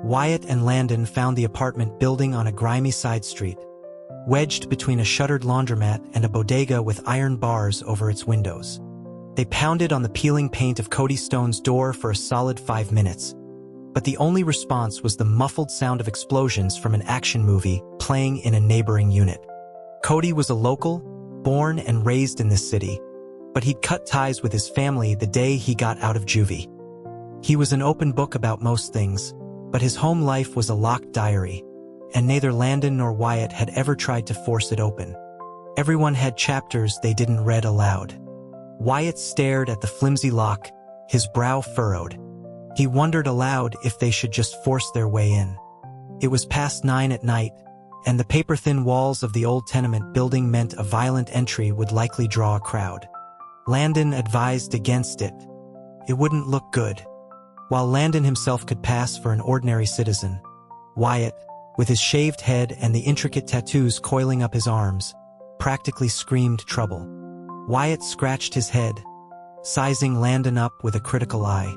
Wyatt and Landon found the apartment building on a grimy side street, wedged between a shuttered laundromat and a bodega with iron bars over its windows. They pounded on the peeling paint of Cody Stone's door for a solid 5 minutes, but the only response was the muffled sound of explosions from an action movie playing in a neighboring unit. Cody was a local, born and raised in this city, but he'd cut ties with his family the day he got out of juvie. He was an open book about most things, but his home life was a locked diary, and neither Landon nor Wyatt had ever tried to force it open. Everyone had chapters they didn't read aloud. Wyatt stared at the flimsy lock, his brow furrowed. He wondered aloud if they should just force their way in. It was past 9 at night, and the paper-thin walls of the old tenement building meant a violent entry would likely draw a crowd. Landon advised against it. It wouldn't look good. While Landon himself could pass for an ordinary citizen, Wyatt, with his shaved head and the intricate tattoos coiling up his arms, practically screamed trouble. Wyatt scratched his head, sizing Landon up with a critical eye.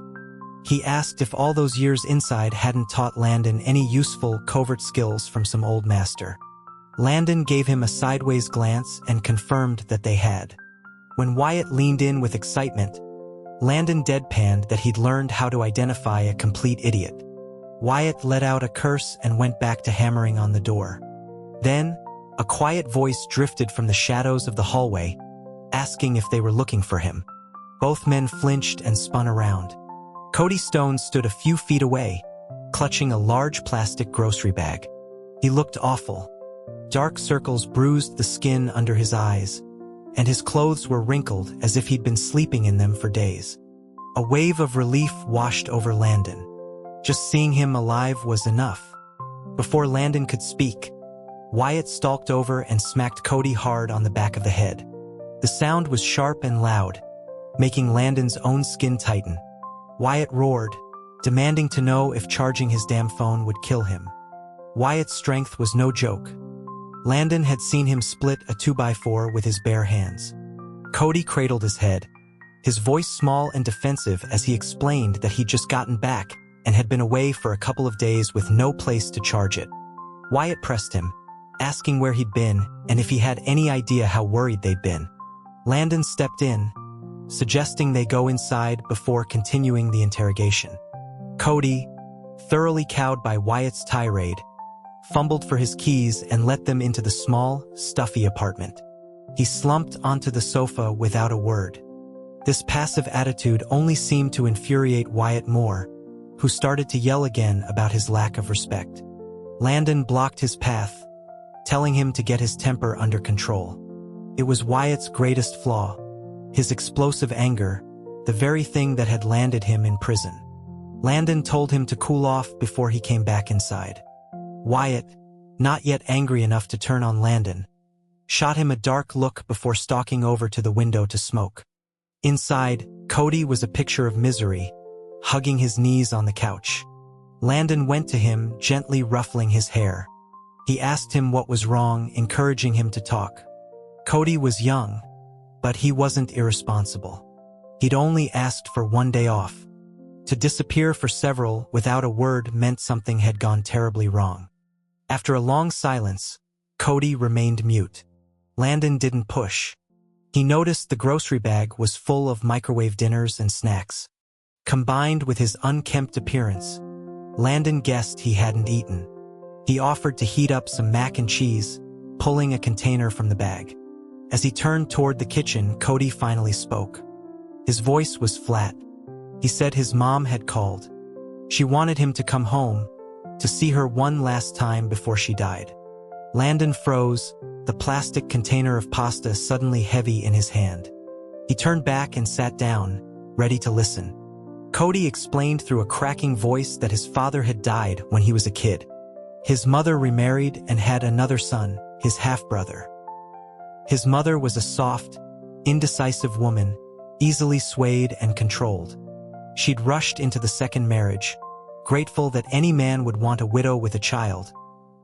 He asked if all those years inside hadn't taught Landon any useful covert skills from some old master. Landon gave him a sideways glance and confirmed that they had. When Wyatt leaned in with excitement, Landon deadpanned that he'd learned how to identify a complete idiot. Wyatt let out a curse and went back to hammering on the door. Then, a quiet voice drifted from the shadows of the hallway, asking if they were looking for him. Both men flinched and spun around. Cody Stone stood a few feet away, clutching a large plastic grocery bag. He looked awful. Dark circles bruised the skin under his eyes, and his clothes were wrinkled as if he'd been sleeping in them for days. A wave of relief washed over Landon. Just seeing him alive was enough. Before Landon could speak, Wyatt stalked over and smacked Cody hard on the back of the head. The sound was sharp and loud, making Landon's own skin tighten. Wyatt roared, demanding to know if charging his damn phone would kill him. Wyatt's strength was no joke. Landon had seen him split a 2x4 with his bare hands. Cody cradled his head, his voice small and defensive as he explained that he'd just gotten back and had been away for a couple of days with no place to charge it. Wyatt pressed him, asking where he'd been and if he had any idea how worried they'd been. Landon stepped in, suggesting they go inside before continuing the interrogation. Cody, thoroughly cowed by Wyatt's tirade, fumbled for his keys and let them into the small, stuffy apartment. He slumped onto the sofa without a word. This passive attitude only seemed to infuriate Wyatt more, who started to yell again about his lack of respect. Landon blocked his path, telling him to get his temper under control. It was Wyatt's greatest flaw, his explosive anger, the very thing that had landed him in prison. Landon told him to cool off before he came back inside. Wyatt, not yet angry enough to turn on Landon, shot him a dark look before stalking over to the window to smoke. Inside, Cody was a picture of misery, hugging his knees on the couch. Landon went to him, gently ruffling his hair. He asked him what was wrong, encouraging him to talk. Cody was young, but he wasn't irresponsible. He'd only asked for 1 day off. To disappear for several without a word meant something had gone terribly wrong. After a long silence, Cody remained mute. Landon didn't push. He noticed the grocery bag was full of microwave dinners and snacks. Combined with his unkempt appearance, Landon guessed he hadn't eaten. He offered to heat up some mac and cheese, pulling a container from the bag. As he turned toward the kitchen, Cody finally spoke. His voice was flat. He said his mom had called. She wanted him to come home, to see her one last time before she died. Landon froze, the plastic container of pasta suddenly heavy in his hand. He turned back and sat down, ready to listen. Cody explained through a cracking voice that his father had died when he was a kid. His mother remarried and had another son, his half-brother. His mother was a soft, indecisive woman, easily swayed and controlled. She'd rushed into the second marriage, grateful that any man would want a widow with a child,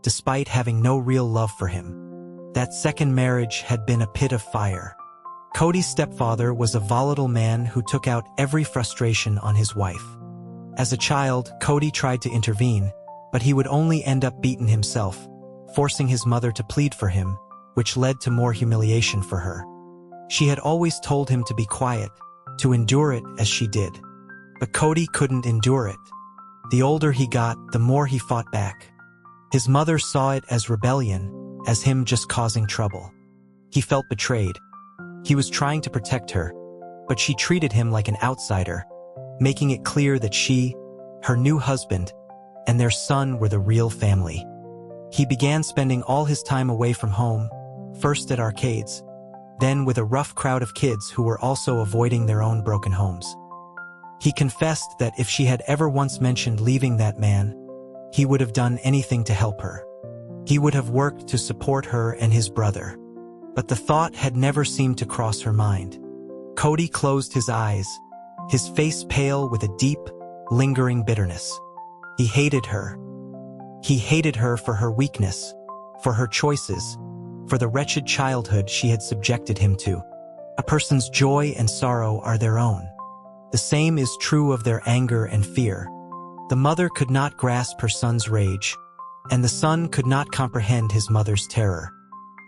despite having no real love for him. That second marriage had been a pit of fire. Cody's stepfather was a volatile man who took out every frustration on his wife. As a child, Cody tried to intervene, but he would only end up beaten himself, forcing his mother to plead for him, which led to more humiliation for her. She had always told him to be quiet, to endure it as she did. But Cody couldn't endure it. The older he got, the more he fought back. His mother saw it as rebellion, as him just causing trouble. He felt betrayed. He was trying to protect her, but she treated him like an outsider, making it clear that she, her new husband, and their son were the real family. He began spending all his time away from home, first at arcades, then with a rough crowd of kids who were also avoiding their own broken homes. He confessed that if she had ever once mentioned leaving that man, he would have done anything to help her. He would have worked to support her and his brother. But the thought had never seemed to cross her mind. Cody closed his eyes, his face pale with a deep, lingering bitterness. He hated her. He hated her for her weakness, for her choices, for the wretched childhood she had subjected him to. A person's joy and sorrow are their own. The same is true of their anger and fear. The mother could not grasp her son's rage, and the son could not comprehend his mother's terror.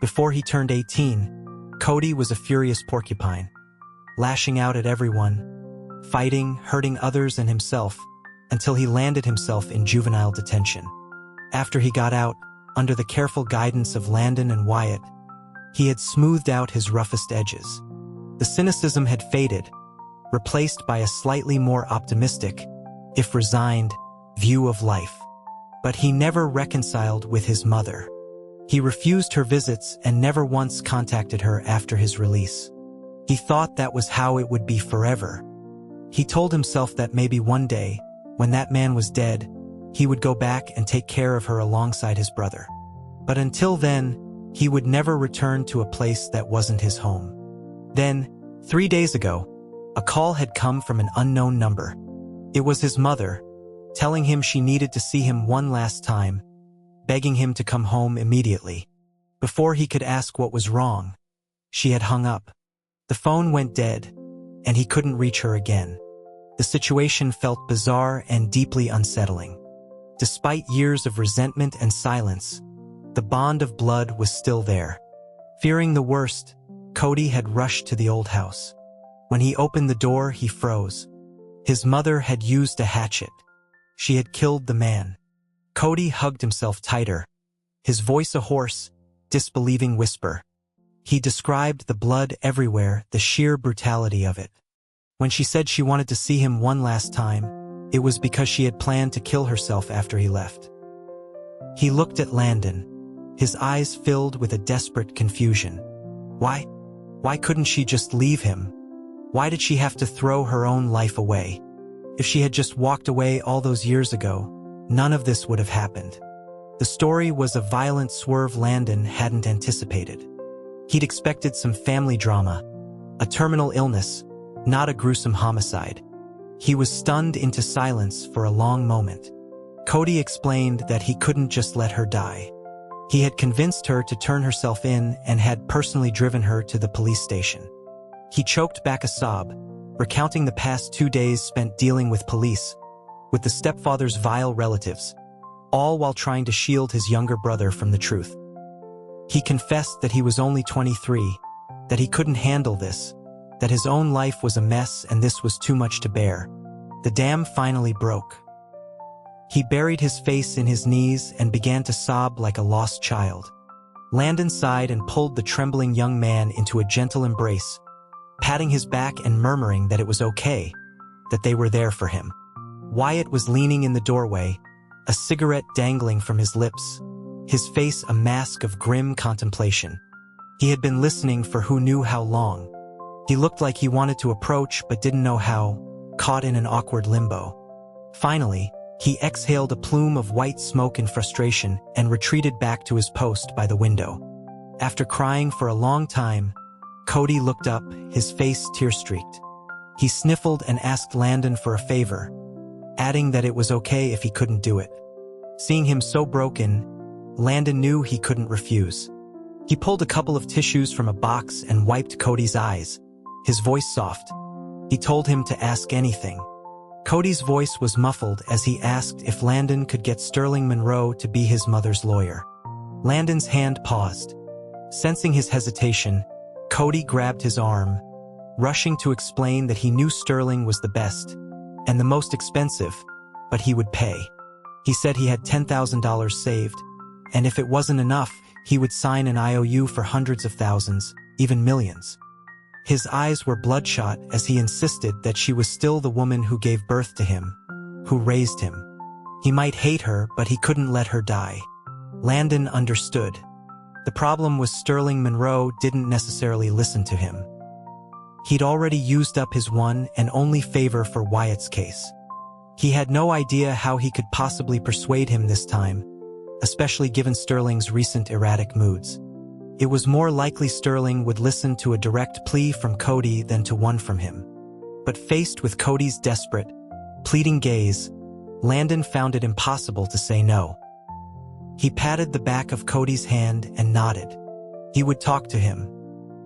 Before he turned 18, Cody was a furious porcupine, lashing out at everyone, fighting, hurting others and himself, until he landed himself in juvenile detention. After he got out, under the careful guidance of Landon and Wyatt, he had smoothed out his roughest edges. The cynicism had faded, replaced by a slightly more optimistic, if resigned, view of life. But he never reconciled with his mother. He refused her visits and never once contacted her after his release. He thought that was how it would be forever. He told himself that maybe one day, when that man was dead, he would go back and take care of her alongside his brother. But until then, he would never return to a place that wasn't his home. Then, 3 days ago, a call had come from an unknown number. It was his mother, telling him she needed to see him one last time, begging him to come home immediately. Before he could ask what was wrong, she had hung up. The phone went dead, and he couldn't reach her again. The situation felt bizarre and deeply unsettling. Despite years of resentment and silence, the bond of blood was still there. Fearing the worst, Cody had rushed to the old house. When he opened the door, he froze. His mother had used a hatchet. She had killed the man. Cody hugged himself tighter, his voice a hoarse, disbelieving whisper. He described the blood everywhere, the sheer brutality of it. When she said she wanted to see him one last time, it was because she had planned to kill herself after he left. He looked at Landon, his eyes filled with a desperate confusion. Why? Why couldn't she just leave him? Why did she have to throw her own life away? If she had just walked away all those years ago, none of this would have happened. The story was a violent swerve Landon hadn't anticipated. He'd expected some family drama, a terminal illness, not a gruesome homicide. He was stunned into silence for a long moment. Cody explained that he couldn't just let her die. He had convinced her to turn herself in and had personally driven her to the police station. He choked back a sob, recounting the past 2 days spent dealing with police, with the stepfather's vile relatives, all while trying to shield his younger brother from the truth. He confessed that he was only 23, that he couldn't handle this, that his own life was a mess and this was too much to bear. The dam finally broke. He buried his face in his knees and began to sob like a lost child. Landon sighed and pulled the trembling young man into a gentle embrace, patting his back and murmuring that it was okay, that they were there for him. Wyatt was leaning in the doorway, a cigarette dangling from his lips, his face a mask of grim contemplation. He had been listening for who knew how long. He looked like he wanted to approach but didn't know how, caught in an awkward limbo. Finally, he exhaled a plume of white smoke in frustration and retreated back to his post by the window. After crying for a long time, Cody looked up, his face tear-streaked. He sniffled and asked Landon for a favor, adding that it was okay if he couldn't do it. Seeing him so broken, Landon knew he couldn't refuse. He pulled a couple of tissues from a box and wiped Cody's eyes, his voice soft. He told him to ask anything. Cody's voice was muffled as he asked if Landon could get Sterling Monroe to be his mother's lawyer. Landon's hand paused. Sensing his hesitation, Cody grabbed his arm, rushing to explain that he knew Sterling was the best and the most expensive, but he would pay. He said he had $10,000 saved, and if it wasn't enough, he would sign an IOU for hundreds of thousands, even millions. His eyes were bloodshot as he insisted that she was still the woman who gave birth to him, who raised him. He might hate her, but he couldn't let her die. Landon understood. The problem was Sterling Monroe didn't necessarily listen to him. He'd already used up his one and only favor for Wyatt's case. He had no idea how he could possibly persuade him this time, especially given Sterling's recent erratic moods. It was more likely Sterling would listen to a direct plea from Cody than to one from him. But faced with Cody's desperate, pleading gaze, Landon found it impossible to say no. He patted the back of Cody's hand and nodded. He would talk to him.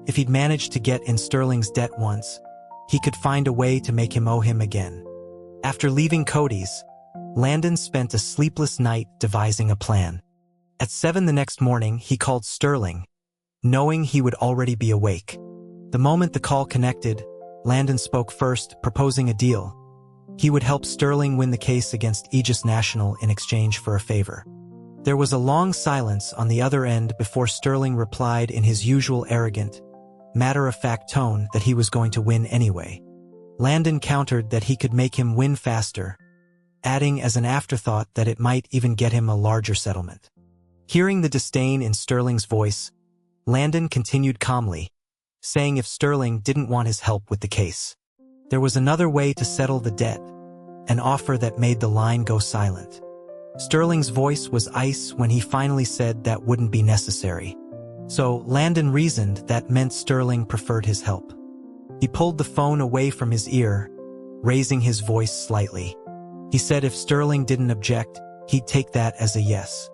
If he'd managed to get in Sterling's debt once, he could find a way to make him owe him again. After leaving Cody's, Landon spent a sleepless night devising a plan. At 7 the next morning, he called Sterling, knowing he would already be awake. The moment the call connected, Landon spoke first, proposing a deal. He would help Sterling win the case against Aegis National in exchange for a favor. There was a long silence on the other end before Sterling replied in his usual arrogant, matter-of-fact tone that he was going to win anyway. Landon countered that he could make him win faster, adding as an afterthought that it might even get him a larger settlement. Hearing the disdain in Sterling's voice, Landon continued calmly, saying if Sterling didn't want his help with the case, there was another way to settle the debt, an offer that made the line go silent. Sterling's voice was ice when he finally said that wouldn't be necessary. So Landon reasoned that meant Sterling preferred his help. He pulled the phone away from his ear, raising his voice slightly. He said if Sterling didn't object, he'd take that as a yes.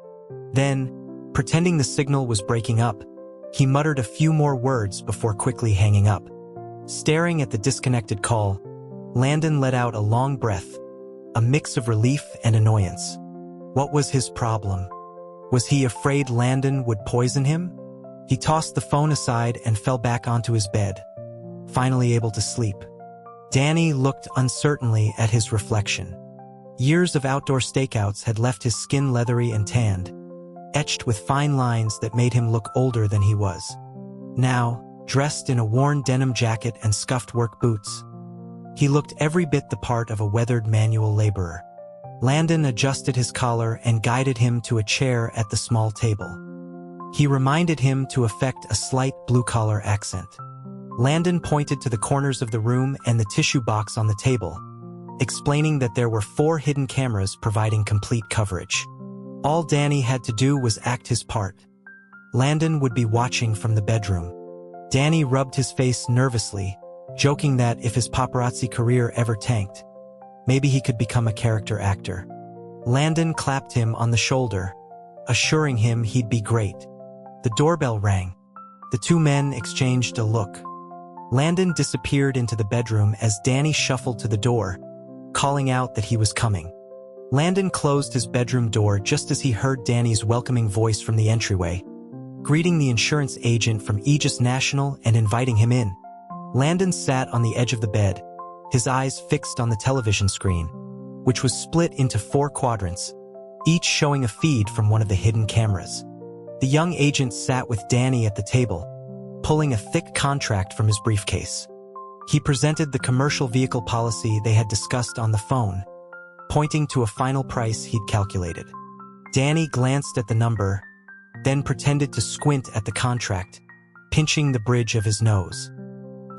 Then, pretending the signal was breaking up, he muttered a few more words before quickly hanging up. Staring at the disconnected call, Landon let out a long breath, a mix of relief and annoyance. What was his problem? Was he afraid Landon would poison him? He tossed the phone aside and fell back onto his bed, finally able to sleep. Danny looked uncertainly at his reflection. Years of outdoor stakeouts had left his skin leathery and tanned, etched with fine lines that made him look older than he was. Now, dressed in a worn denim jacket and scuffed work boots, he looked every bit the part of a weathered manual laborer. Landon adjusted his collar and guided him to a chair at the small table. He reminded him to affect a slight blue-collar accent. Landon pointed to the corners of the room and the tissue box on the table, explaining that there were 4 hidden cameras providing complete coverage. All Danny had to do was act his part. Landon would be watching from the bedroom. Danny rubbed his face nervously, joking that if his paparazzi career ever tanked, maybe he could become a character actor. Landon clapped him on the shoulder, assuring him he'd be great. The doorbell rang. The 2 men exchanged a look. Landon disappeared into the bedroom as Danny shuffled to the door, calling out that he was coming. Landon closed his bedroom door just as he heard Danny's welcoming voice from the entryway, greeting the insurance agent from Aegis National and inviting him in. Landon sat on the edge of the bed, his eyes fixed on the television screen, which was split into 4 quadrants, each showing a feed from one of the hidden cameras. The young agent sat with Danny at the table, pulling a thick contract from his briefcase. He presented the commercial vehicle policy they had discussed on the phone, pointing to a final price he'd calculated. Danny glanced at the number, then pretended to squint at the contract, pinching the bridge of his nose.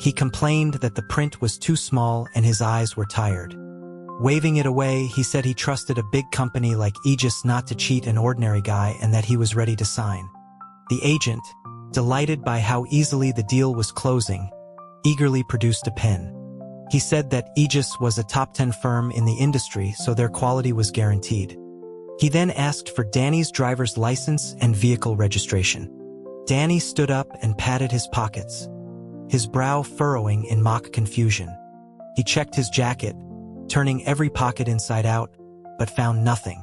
He complained that the print was too small and his eyes were tired. Waving it away, he said he trusted a big company like Aegis not to cheat an ordinary guy and that he was ready to sign. The agent, delighted by how easily the deal was closing, eagerly produced a pen. He said that Aegis was a top 10 firm in the industry, so their quality was guaranteed. He then asked for Danny's driver's license and vehicle registration. Danny stood up and patted his pockets, his brow furrowing in mock confusion. He checked his jacket, turning every pocket inside out, but found nothing.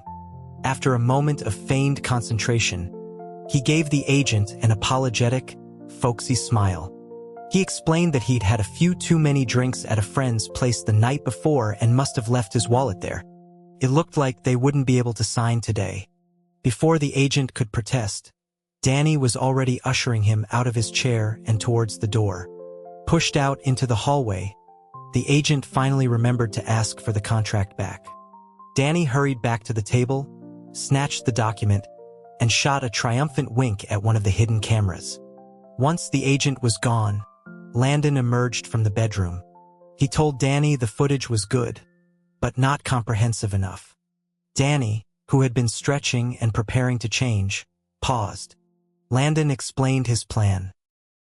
After a moment of feigned concentration, he gave the agent an apologetic, folksy smile. He explained that he'd had a few too many drinks at a friend's place the night before and must have left his wallet there. It looked like they wouldn't be able to sign today. Before the agent could protest, Danny was already ushering him out of his chair and towards the door. Pushed out into the hallway, the agent finally remembered to ask for the contract back. Danny hurried back to the table, snatched the document, and shot a triumphant wink at one of the hidden cameras. Once the agent was gone, Landon emerged from the bedroom. He told Danny the footage was good, but not comprehensive enough. Danny, who had been stretching and preparing to change, paused. Landon explained his plan.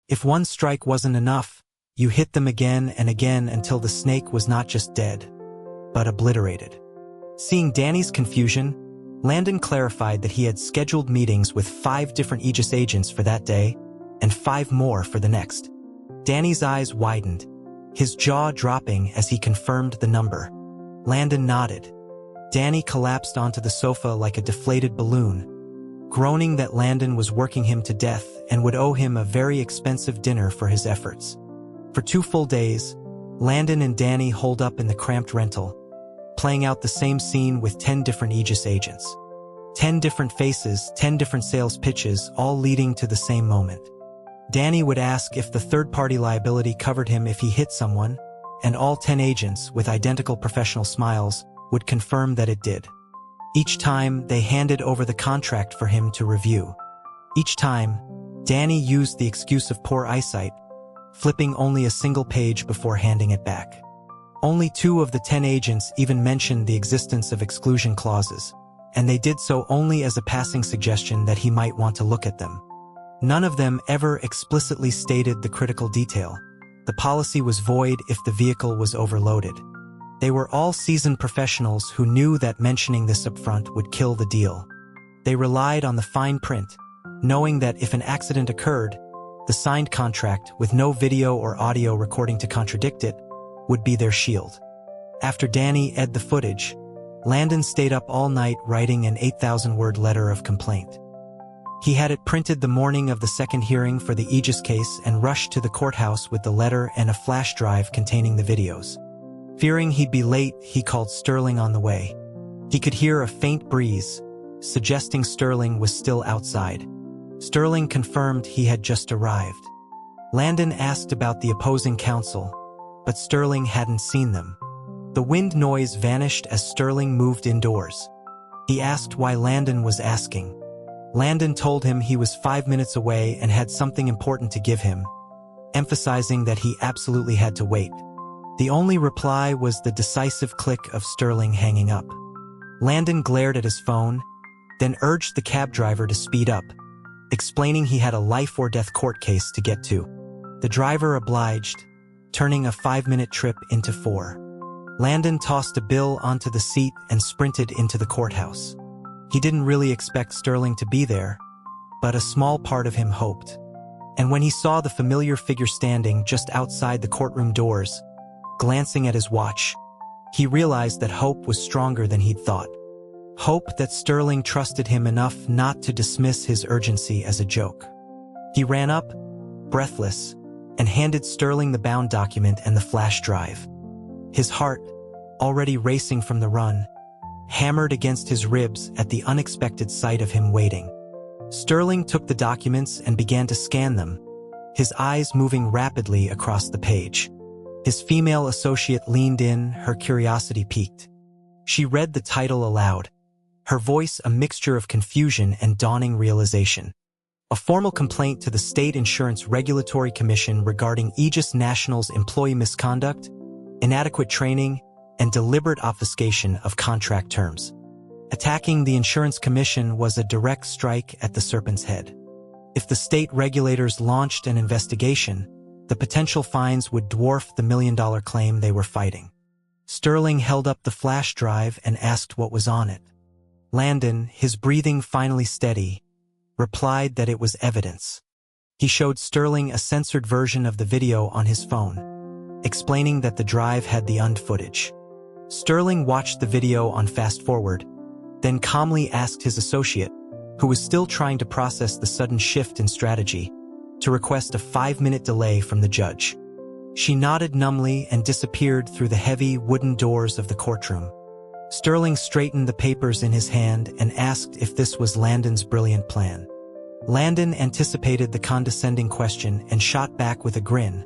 If one strike wasn't enough, you hit them again and again until the snake was not just dead, but obliterated. Seeing Danny's confusion, Landon clarified that he had scheduled meetings with 5 different Aegis agents for that day, and 5 more for the next. Danny's eyes widened, his jaw dropping as he confirmed the number. Landon nodded. Danny collapsed onto the sofa like a deflated balloon, groaning that Landon was working him to death and would owe him a very expensive dinner for his efforts. For 2 full days, Landon and Danny holed up in the cramped rental, playing out the same scene with 10 different Aegis agents. 10 different faces, 10 different sales pitches, all leading to the same moment. Danny would ask if the third-party liability covered him if he hit someone, and all 10 agents, with identical professional smiles, would confirm that it did. Each time, they handed over the contract for him to review. Each time, Danny used the excuse of poor eyesight, flipping only a single page before handing it back. Only 2 of the 10 agents even mentioned the existence of exclusion clauses, and they did so only as a passing suggestion that he might want to look at them. None of them ever explicitly stated the critical detail. The policy was void if the vehicle was overloaded. They were all seasoned professionals who knew that mentioning this upfront would kill the deal. They relied on the fine print, knowing that if an accident occurred, the signed contract, with no video or audio recording to contradict it, would be their shield. After Danny edited the footage, Landon stayed up all night writing an 8,000-word letter of complaint. He had it printed the morning of the second hearing for the Aegis case and rushed to the courthouse with the letter and a flash drive containing the videos. Fearing he'd be late, he called Sterling on the way. He could hear a faint breeze, suggesting Sterling was still outside. Sterling confirmed he had just arrived. Landon asked about the opposing counsel, but Sterling hadn't seen them. The wind noise vanished as Sterling moved indoors. He asked why Landon was asking. Landon told him he was 5 minutes away and had something important to give him, emphasizing that he absolutely had to wait. The only reply was the decisive click of Sterling hanging up. Landon glared at his phone, then urged the cab driver to speed up, explaining he had a life-or-death court case to get to. The driver obliged, turning a 5-minute trip into 4. Landon tossed a bill onto the seat and sprinted into the courthouse. He didn't really expect Sterling to be there, but a small part of him hoped. And when he saw the familiar figure standing just outside the courtroom doors, glancing at his watch, he realized that hope was stronger than he'd thought. Hope that Sterling trusted him enough not to dismiss his urgency as a joke. He ran up, breathless, and handed Sterling the bound document and the flash drive. His heart, already racing from the run, hammered against his ribs at the unexpected sight of him waiting. Sterling took the documents and began to scan them, his eyes moving rapidly across the page. His female associate leaned in, her curiosity piqued. She read the title aloud, her voice a mixture of confusion and dawning realization. A formal complaint to the State Insurance Regulatory Commission regarding Aegis National's employee misconduct, inadequate training, and deliberate obfuscation of contract terms. Attacking the Insurance Commission was a direct strike at the serpent's head. If the state regulators launched an investigation, the potential fines would dwarf the $1 million claim they were fighting. Sterling held up the flash drive and asked what was on it. Landon, his breathing finally steady, replied that it was evidence. He showed Sterling a censored version of the video on his phone, explaining that the drive had the footage. Sterling watched the video on fast forward, then calmly asked his associate, who was still trying to process the sudden shift in strategy, to request a 5-minute delay from the judge. She nodded numbly and disappeared through the heavy wooden doors of the courtroom. Sterling straightened the papers in his hand and asked if this was Landon's brilliant plan. Landon anticipated the condescending question and shot back with a grin,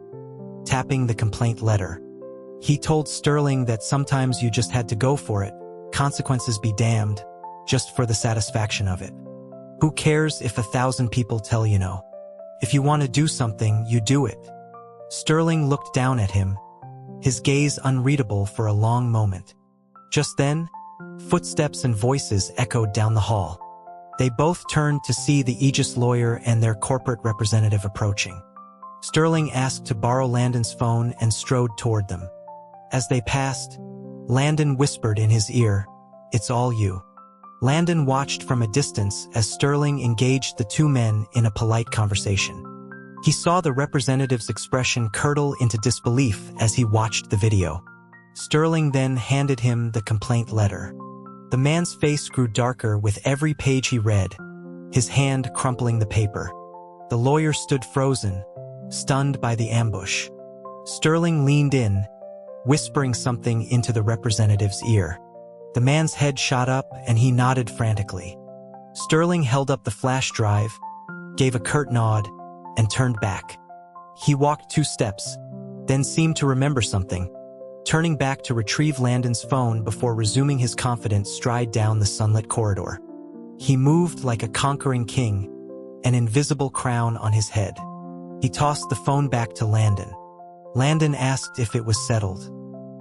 tapping the complaint letter. He told Sterling that sometimes you just had to go for it, consequences be damned, just for the satisfaction of it. Who cares if 1,000 people tell you no? If you want to do something, you do it. Sterling looked down at him, his gaze unreadable for a long moment. Just then, footsteps and voices echoed down the hall. They both turned to see the Aegis lawyer and their corporate representative approaching. Sterling asked to borrow Landon's phone and strode toward them. As they passed, Landon whispered in his ear, "It's all you." Landon watched from a distance as Sterling engaged the two men in a polite conversation. He saw the representative's expression curdle into disbelief as he watched the video. Sterling then handed him the complaint letter. The man's face grew darker with every page he read, his hand crumpling the paper. The lawyer stood frozen, stunned by the ambush. Sterling leaned in, whispering something into the representative's ear. The man's head shot up and he nodded frantically. Sterling held up the flash drive, gave a curt nod, and turned back. He walked 2 steps, then seemed to remember something, turning back to retrieve Landon's phone before resuming his confident stride down the sunlit corridor. He moved like a conquering king, an invisible crown on his head. He tossed the phone back to Landon. Landon asked if it was settled.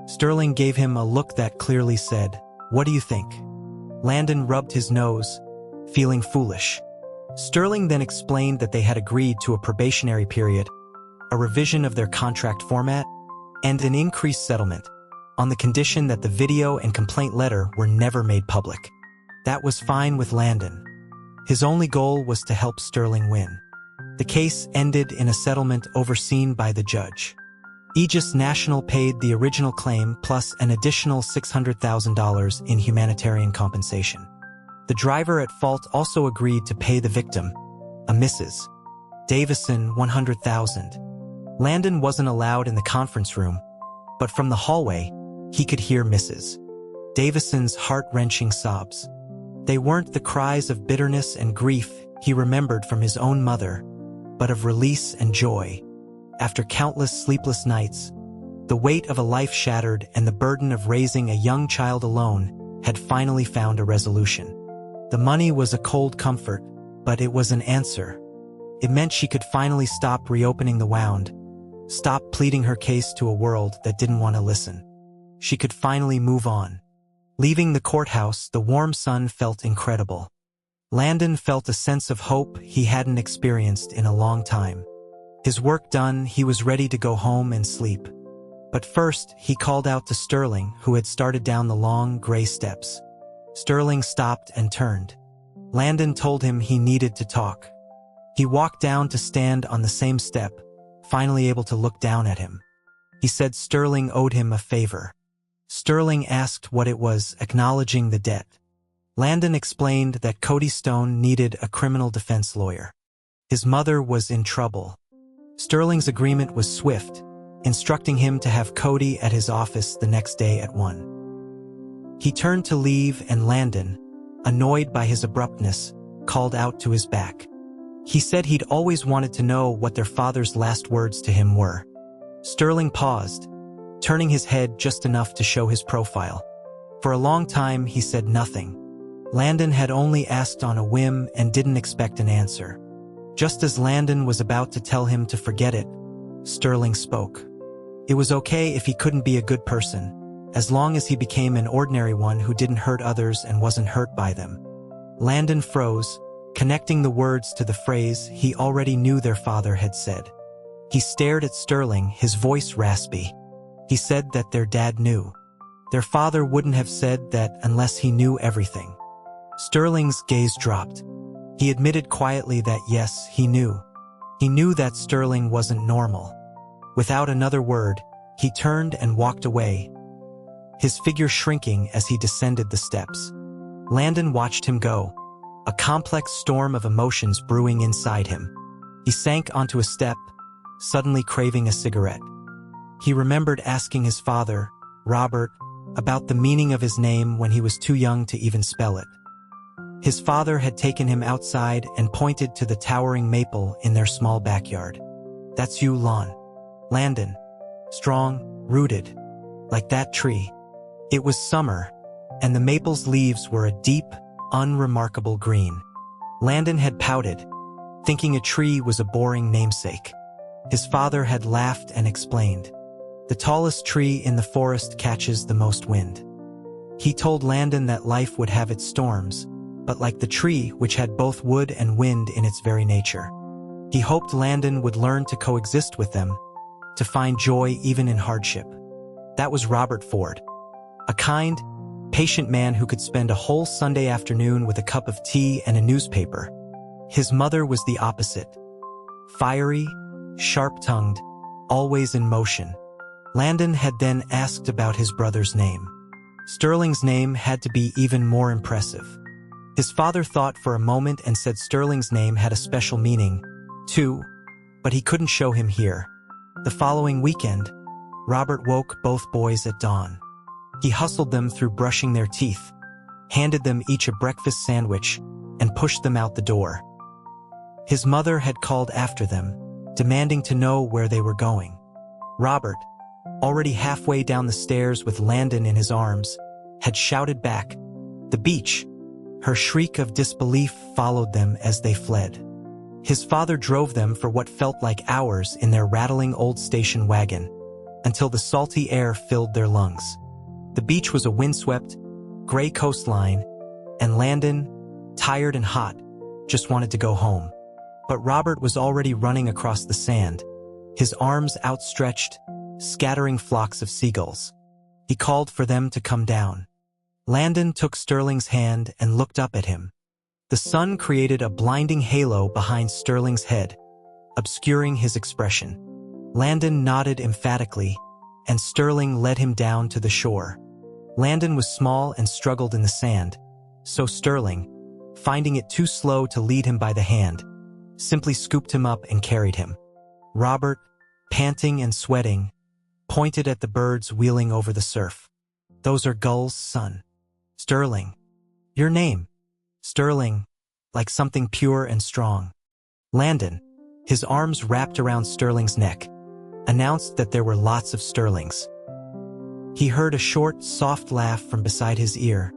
Sterling gave him a look that clearly said, "What do you think?" Landon rubbed his nose, feeling foolish. Sterling then explained that they had agreed to a probationary period, a revision of their contract format, and an increased settlement, on the condition that the video and complaint letter were never made public. That was fine with Landon. His only goal was to help Sterling win. The case ended in a settlement overseen by the judge. Aegis National paid the original claim plus an additional $600,000 in humanitarian compensation. The driver at fault also agreed to pay the victim, a Mrs. Davison, $100,000. Landon wasn't allowed in the conference room, but from the hallway, he could hear Mrs. Davison's heart-wrenching sobs. They weren't the cries of bitterness and grief he remembered from his own mother, but of release and joy. After countless sleepless nights, the weight of a life shattered and the burden of raising a young child alone had finally found a resolution. The money was a cold comfort, but it was an answer. It meant she could finally stop reopening the wound, stop pleading her case to a world that didn't want to listen. She could finally move on. Leaving the courthouse, the warm sun felt incredible. Landon felt a sense of hope he hadn't experienced in a long time. His work done, he was ready to go home and sleep. But first, he called out to Sterling, who had started down the long, gray steps. Sterling stopped and turned. Landon told him he needed to talk. He walked down to stand on the same step, finally able to look down at him. He said Sterling owed him a favor. Sterling asked what it was, acknowledging the debt. Landon explained that Cody Stone needed a criminal defense lawyer. His mother was in trouble. Sterling's agreement was swift, instructing him to have Cody at his office the next day at 1. He turned to leave and Landon, annoyed by his abruptness, called out to his back. He said he'd always wanted to know what their father's last words to him were. Sterling paused, turning his head just enough to show his profile. For a long time, he said nothing. Landon had only asked on a whim and didn't expect an answer. Just as Landon was about to tell him to forget it, Sterling spoke. It was okay if he couldn't be a good person, as long as he became an ordinary one who didn't hurt others and wasn't hurt by them. Landon froze, connecting the words to the phrase he already knew their father had said. He stared at Sterling, his voice raspy. He said that their dad knew. Their father wouldn't have said that unless he knew everything. Sterling's gaze dropped. He admitted quietly that yes, he knew. He knew that Sterling wasn't normal. Without another word, he turned and walked away, his figure shrinking as he descended the steps. Landon watched him go, a complex storm of emotions brewing inside him. He sank onto a step, suddenly craving a cigarette. He remembered asking his father, Robert, about the meaning of his name when he was too young to even spell it. His father had taken him outside and pointed to the towering maple in their small backyard. "That's you, Lon. Landon. Strong, rooted. Like that tree." It was summer, and the maple's leaves were a deep, unremarkable green. Landon had pouted, thinking a tree was a boring namesake. His father had laughed and explained, "The tallest tree in the forest catches the most wind." He told Landon that life would have its storms, but like the tree which had both wood and wind in its very nature. He hoped Landon would learn to coexist with them, to find joy even in hardship. That was Robert Ford, a kind, patient man who could spend a whole Sunday afternoon with a cup of tea and a newspaper. His mother was the opposite. Fiery, sharp-tongued, always in motion. Landon had then asked about his brother's name. Sterling's name had to be even more impressive. His father thought for a moment and said Sterling's name had a special meaning, too, but he couldn't show him here. The following weekend, Robert woke both boys at dawn. He hustled them through brushing their teeth, handed them each a breakfast sandwich, and pushed them out the door. His mother had called after them, demanding to know where they were going. Robert, already halfway down the stairs with Landon in his arms, had shouted back, "The beach!" Her shriek of disbelief followed them as they fled. His father drove them for what felt like hours in their rattling old station wagon, until the salty air filled their lungs. The beach was a windswept, gray coastline, and Landon, tired and hot, just wanted to go home. But Robert was already running across the sand, his arms outstretched, scattering flocks of seagulls. He called for them to come down. Landon took Sterling's hand and looked up at him. The sun created a blinding halo behind Sterling's head, obscuring his expression. Landon nodded emphatically, and Sterling led him down to the shore. Landon was small and struggled in the sand, so Sterling, finding it too slow to lead him by the hand, simply scooped him up and carried him. Robert, panting and sweating, pointed at the birds wheeling over the surf. "Those are gulls, son." "Sterling. Your name." Sterling, like something pure and strong. Landon, his arms wrapped around Sterling's neck, announced that there were lots of Sterlings. He heard a short, soft laugh from beside his ear,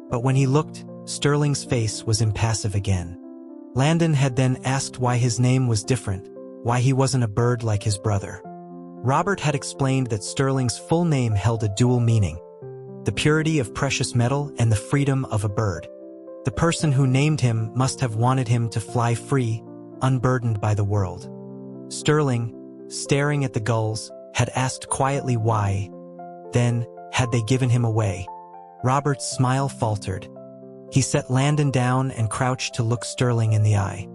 but when he looked, Sterling's face was impassive again. Landon had then asked why his name was different, why he wasn't a bird like his brother. Robert had explained that Sterling's full name held a dual meaning: the purity of precious metal and the freedom of a bird. The person who named him must have wanted him to fly free, unburdened by the world. Sterling, staring at the gulls, had asked quietly why. Then, had they given him away? Robert's smile faltered. He set Landon down and crouched to look Sterling in the eye.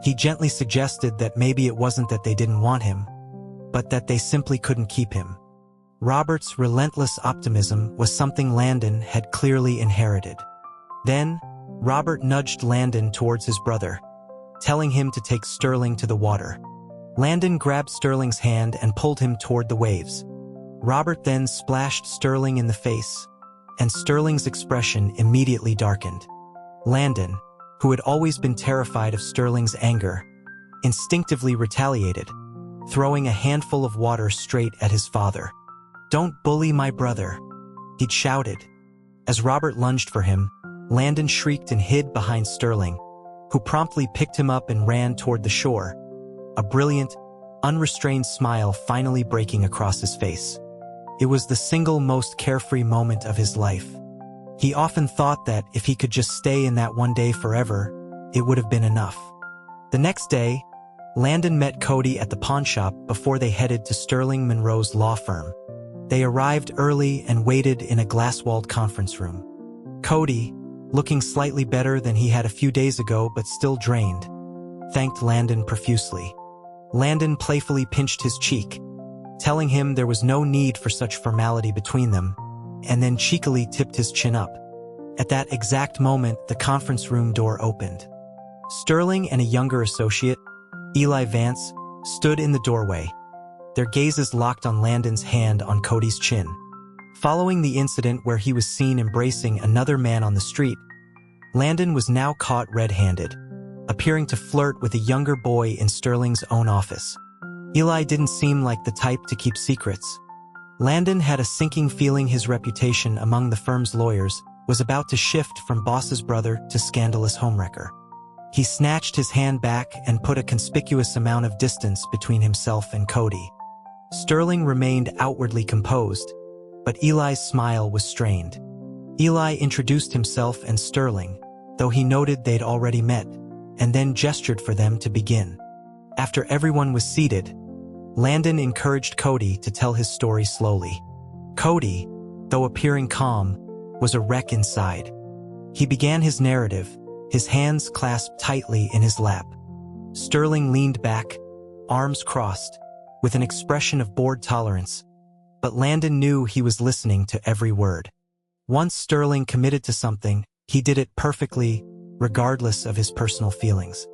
He gently suggested that maybe it wasn't that they didn't want him, but that they simply couldn't keep him. Robert's relentless optimism was something Landon had clearly inherited. Then, Robert nudged Landon towards his brother, telling him to take Sterling to the water. Landon grabbed Sterling's hand and pulled him toward the waves. Robert then splashed Sterling in the face, and Sterling's expression immediately darkened. Landon, who had always been terrified of Sterling's anger, instinctively retaliated, throwing a handful of water straight at his father. "Don't bully my brother," he'd shouted. As Robert lunged for him, Landon shrieked and hid behind Sterling, who promptly picked him up and ran toward the shore, a brilliant, unrestrained smile finally breaking across his face. It was the single most carefree moment of his life. He often thought that if he could just stay in that one day forever, it would have been enough. The next day, Landon met Cody at the pawnshop before they headed to Sterling Monroe's law firm. They arrived early and waited in a glass-walled conference room. Cody, looking slightly better than he had a few days ago but still drained, thanked Landon profusely. Landon playfully pinched his cheek, telling him there was no need for such formality between them, and then cheekily tipped his chin up. At that exact moment, the conference room door opened. Sterling and a younger associate, Eli Vance, stood in the doorway, their gazes locked on Landon's hand on Cody's chin. Following the incident where he was seen embracing another man on the street, Landon was now caught red-handed, appearing to flirt with a younger boy in Sterling's own office. Eli didn't seem like the type to keep secrets. Landon had a sinking feeling his reputation among the firm's lawyers was about to shift from boss's brother to scandalous homewrecker. He snatched his hand back and put a conspicuous amount of distance between himself and Cody. Sterling remained outwardly composed, but Eli's smile was strained. Eli introduced himself and Sterling, though he noted they'd already met, and then gestured for them to begin. After everyone was seated, Landon encouraged Cody to tell his story slowly. Cody, though appearing calm, was a wreck inside. He began his narrative, his hands clasped tightly in his lap. Sterling leaned back, arms crossed, with an expression of bored tolerance, but Landon knew he was listening to every word. Once Sterling committed to something, he did it perfectly, regardless of his personal feelings.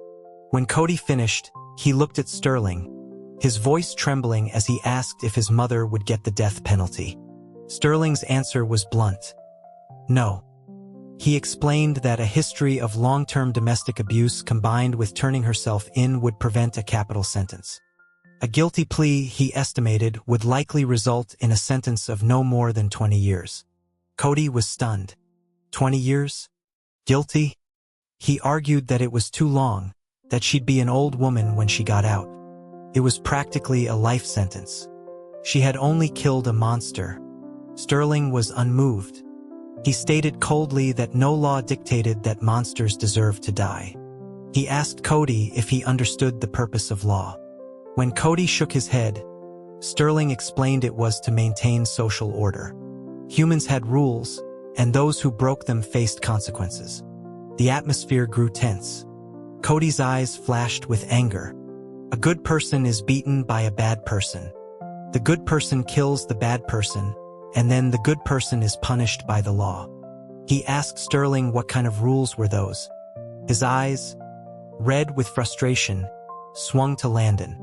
When Cody finished, he looked at Sterling, his voice trembling as he asked if his mother would get the death penalty. Sterling's answer was blunt. No. He explained that a history of long-term domestic abuse combined with turning herself in would prevent a capital sentence. A guilty plea, he estimated, would likely result in a sentence of no more than 20 years. Cody was stunned. 20 years? Guilty? He argued that it was too long, that she'd be an old woman when she got out. It was practically a life sentence. She had only killed a monster. Sterling was unmoved. He stated coldly that no law dictated that monsters deserved to die. He asked Cody if he understood the purpose of law. When Cody shook his head, Sterling explained it was to maintain social order. Humans had rules, and those who broke them faced consequences. The atmosphere grew tense. Cody's eyes flashed with anger. A good person is beaten by a bad person. The good person kills the bad person, and then the good person is punished by the law. He asked Sterling what kind of rules were those. His eyes, red with frustration, swung to Landon.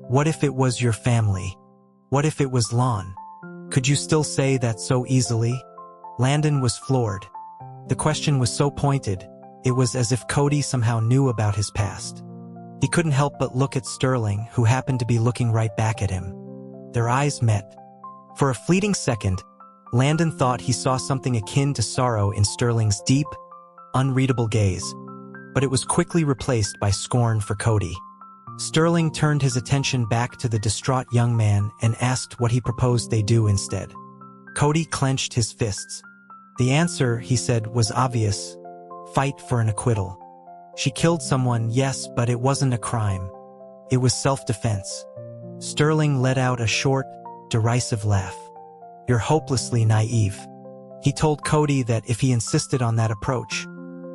What if it was your family? What if it was Lon? Could you still say that so easily? Landon was floored. The question was so pointed, it was as if Cody somehow knew about his past. He couldn't help but look at Sterling, who happened to be looking right back at him. Their eyes met. For a fleeting second, Landon thought he saw something akin to sorrow in Sterling's deep, unreadable gaze, but it was quickly replaced by scorn for Cody. Sterling turned his attention back to the distraught young man and asked what he proposed they do instead. Cody clenched his fists. The answer, he said, was obvious. Fight for an acquittal. She killed someone, yes, but it wasn't a crime. It was self-defense. Sterling let out a short, derisive laugh. You're hopelessly naive. He told Cody that if he insisted on that approach,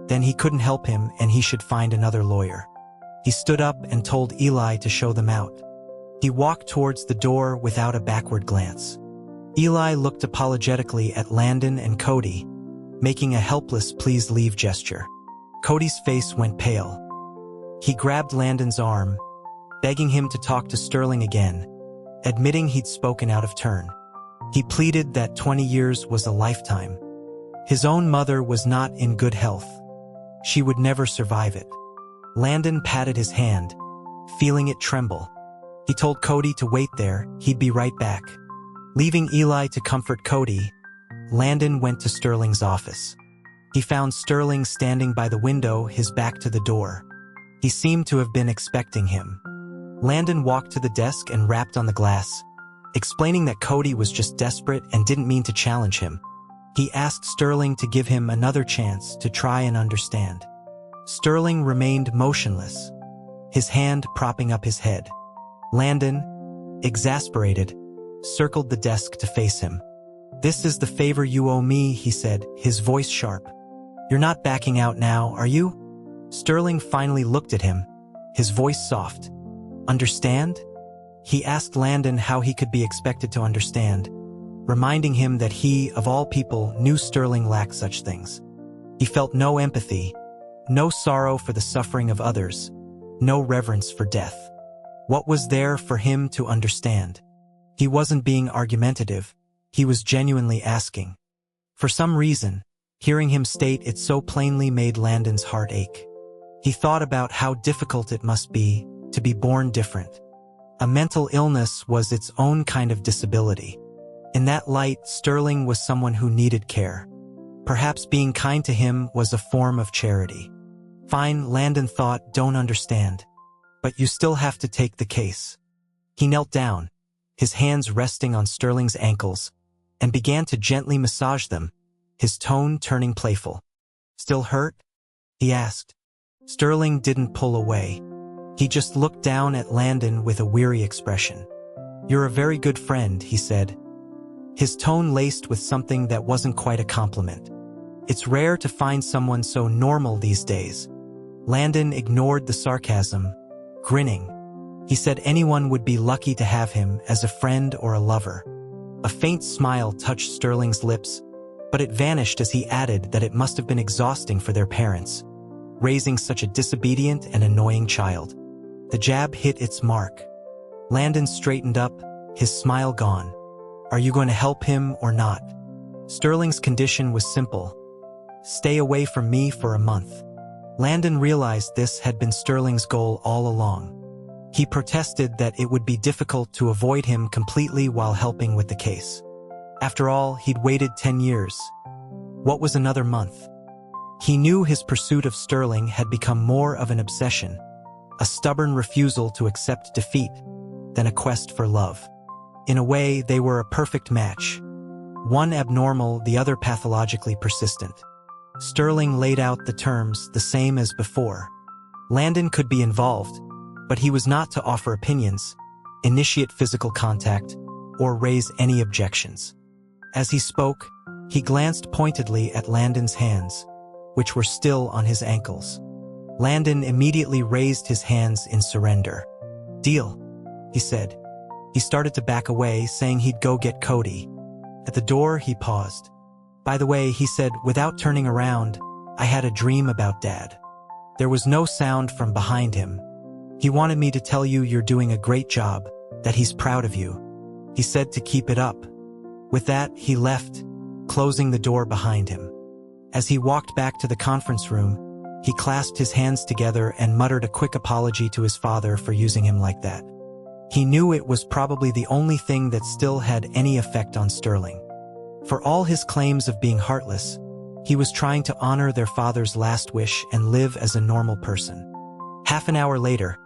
then he couldn't help him and he should find another lawyer. He stood up and told Eli to show them out. He walked towards the door without a backward glance. Eli looked apologetically at Landon and Cody, making a helpless please leave gesture. Cody's face went pale. He grabbed Landon's arm, begging him to talk to Sterling again, admitting he'd spoken out of turn. He pleaded that 20 years was a lifetime. His own mother was not in good health. She would never survive it. Landon patted his hand, feeling it tremble. He told Cody to wait there, he'd be right back. Leaving Eli to comfort Cody, Landon went to Sterling's office. He found Sterling standing by the window, his back to the door. He seemed to have been expecting him. Landon walked to the desk and rapped on the glass, explaining that Cody was just desperate and didn't mean to challenge him. He asked Sterling to give him another chance to try and understand. Sterling remained motionless, his hand propping up his head. Landon, exasperated, circled the desk to face him. "This is the favor you owe me," he said, his voice sharp. "You're not backing out now, are you?" Sterling finally looked at him, his voice soft. "Understand?" He asked Landon how he could be expected to understand. reminding him that he, of all people, knew Sterling lacked such things. He felt no empathy, no sorrow for the suffering of others, no reverence for death. What was there for him to understand? He wasn't being argumentative, he was genuinely asking. For some reason, hearing him state it so plainly made Landon's heart ache. He thought about how difficult it must be to be born different. A mental illness was its own kind of disability. In that light, Sterling was someone who needed care. Perhaps being kind to him was a form of charity. Fine, Landon thought, don't understand. But you still have to take the case. He knelt down, his hands resting on Sterling's ankles, and began to gently massage them, his tone turning playful. Still hurt? He asked. Sterling didn't pull away. He just looked down at Landon with a weary expression. You're a very good friend, he said. His tone laced with something that wasn't quite a compliment. It's rare to find someone so normal these days. Landon ignored the sarcasm, grinning. He said anyone would be lucky to have him as a friend or a lover. A faint smile touched Sterling's lips, but it vanished as he added that it must have been exhausting for their parents, raising such a disobedient and annoying child. The jab hit its mark. Landon straightened up, his smile gone. Are you going to help him or not? Sterling's condition was simple. Stay away from me for a month. Landon realized this had been Sterling's goal all along. He protested that it would be difficult to avoid him completely while helping with the case. After all, he'd waited 10 years. What was another month? He knew his pursuit of Sterling had become more of an obsession, a stubborn refusal to accept defeat, than a quest for love. In a way, they were a perfect match. One abnormal, the other pathologically persistent. Sterling laid out the terms the same as before. Landon could be involved, but he was not to offer opinions, initiate physical contact, or raise any objections. As he spoke, he glanced pointedly at Landon's hands, which were still on his ankles. Landon immediately raised his hands in surrender. Deal, he said. He started to back away, saying he'd go get Cody. At the door, he paused. By the way, he said, without turning around, I had a dream about Dad. There was no sound from behind him. He wanted me to tell you you're doing a great job, that he's proud of you. He said to keep it up. With that, he left, closing the door behind him. As he walked back to the conference room, he clasped his hands together and muttered a quick apology to his father for using him like that. He knew it was probably the only thing that still had any effect on Sterling. For all his claims of being heartless, he was trying to honor their father's last wish and live as a normal person. Half an hour later,